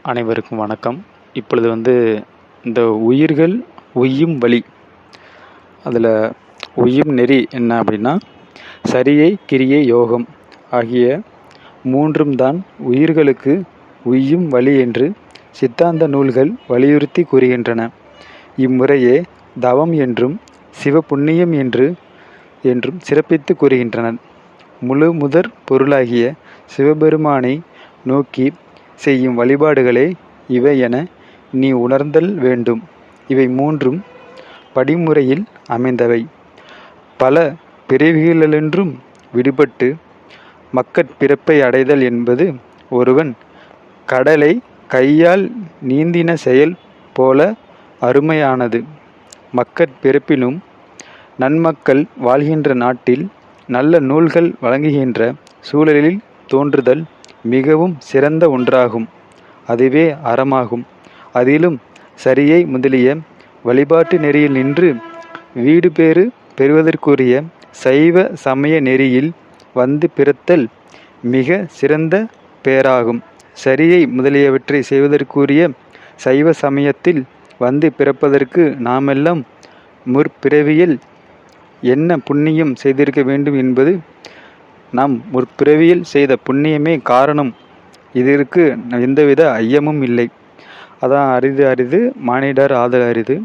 அனைவருக்கும் வணக்கம். இப்பொழுது இந்த உயிர்கள் உய்யும் வழி, அதில் உய்யும் நெறி என்ன அப்படின்னா, சரியை, கிரியை, யோகம் ஆகிய மூன்றும் தான் உயிர்களுக்கு உய்யும் வழி என்று சித்தாந்த நூல்கள் வலியுறுத்தி கூறுகின்றன. இம்முறையே தவம் என்றும் சிவ புண்ணியம் என்றும் சிறப்பித்து கூறுகின்றனர். முழு முதற் பொருளாகிய சிவபெருமானை நோக்கி செய்யும் வழிபாடுகளே இவை என நீ உணர்தல் வேண்டும். இவை மூன்றும் படிமுறையில் அமைந்தவை. பல பிறவிகளினின்றும் விடுபட்டு மக்கட்பிறப்பை அடைதல் என்பது ஒருவன் கடலை கையால் நீந்தின செயல் போல அருமையானது. மக்கட்பிறப்பிலும் நன்மக்கள் வாழ்கின்ற நாட்டில் நல்ல நூல்கள் வழங்குகின்ற சூழலில் தோன்றுதல் மிகவும் சிறந்த ஒன்றாகும். அதுவே அறமாகும். அதிலும் சரியை முதலிய வழிபாட்டு நெறியில் நின்று வீடு பேறு பெறுவதற்குரிய சைவ சமய நெறியில் பிறத்தல் மிக சிறந்த பேராகும். சரியை முதலியவற்றை செய்வதற்குரிய சைவ சமயத்தில் பிறப்பதற்கு நாமெல்லாம் முற்பிறவியில் என்ன புண்ணியம் செய்திருக்க வேண்டும் என்பது நாம் முற்பிறவியில் செய்த புண்ணியமே காரணம். இதற்கு எந்தவித ஐயமும் இல்லை. அதான் அரிது அரிது மானிடர் ஆதல் அரிது.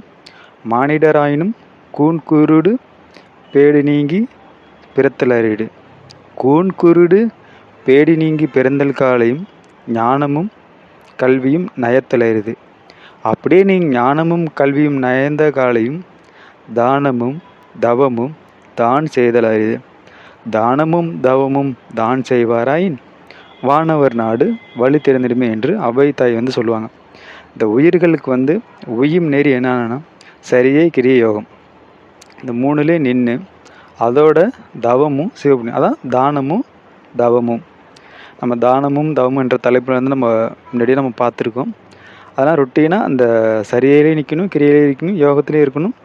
மானிடராயினும் கூன் குருடு பேடி நீங்கி பிறத்தல் அரிது. கூன் குருடு பேடி நீங்கி பிறந்தல் காலையும் ஞானமும் கல்வியும் நயத்தல் அரிது. அப்படியே நீ ஞானமும் கல்வியும் நயந்த காலையும் தானமும் தவமும் தான் செய்தல் அரிது. தானமும் தவமும் தான் செய்வாராயின் வானவர் நாடு வழி திறந்திடுமே என்று அவை தாய் சொல்லுவாங்க. இந்த உயிர்களுக்கு உய்யும் நெறி என்னன்னா சரியை, கிரியை, யோகம். இந்த மூணுலே நின்று அதோட தவமும் சிவபுண்ணியம், அதான் தானமும் தவமும். நம்ம தானமும் தவமும் என்ற தலைப்பில் நம்ம முன்னாடியே நம்ம பார்த்துருக்கோம். அதெல்லாம் ரொட்டீனாக அந்த சரியிலே நிற்கணும், கிரியையிலே இருக்கணும், யோகத்திலே இருக்கணும்.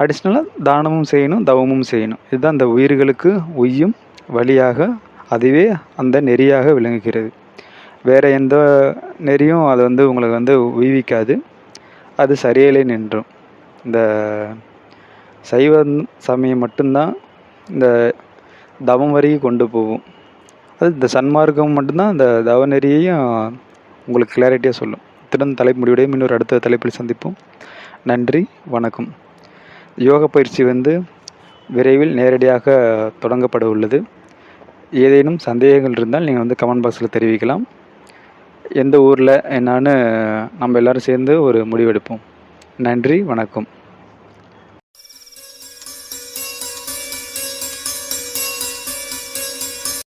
அடிஷ்னலாக தானமும் செய்யணும், தவமும் செய்யணும். இதுதான் அந்த உயிர்களுக்கு உய்யும் வழியாக, அதுவே அந்த நெறியாக விளங்குகிறது. வேறு எந்த நெறியும் அதை உங்களுக்கு உய்விக்காது. அது சரியிலே நின்றும். இந்த சைவ சமயம் மட்டும்தான் இந்த தவம் வரைக்கும் கொண்டு போகும். அது இந்த சன்மார்க்கம் மட்டும்தான் இந்த தவ நெறியையும் உங்களுக்கு கிளாரிட்டியாக சொல்லும். இத்துடன் தலைப்பு முடிவுடையும். இன்னொரு அடுத்த தலைப்பில் சந்திப்போம். நன்றி, வணக்கம். யோக பயிற்சி விரைவில் நேரடியாக தொடங்கப்பட உள்ளது. ஏதேனும் சந்தேகங்கள் இருந்தால் நீங்கள் கமெண்ட் பாக்ஸில் தெரிவிக்கலாம். எந்த ஊரில் என்னான்னு நம்ம எல்லோரும் சேர்ந்து ஒரு முடிவெடுப்போம். நன்றி, வணக்கம்.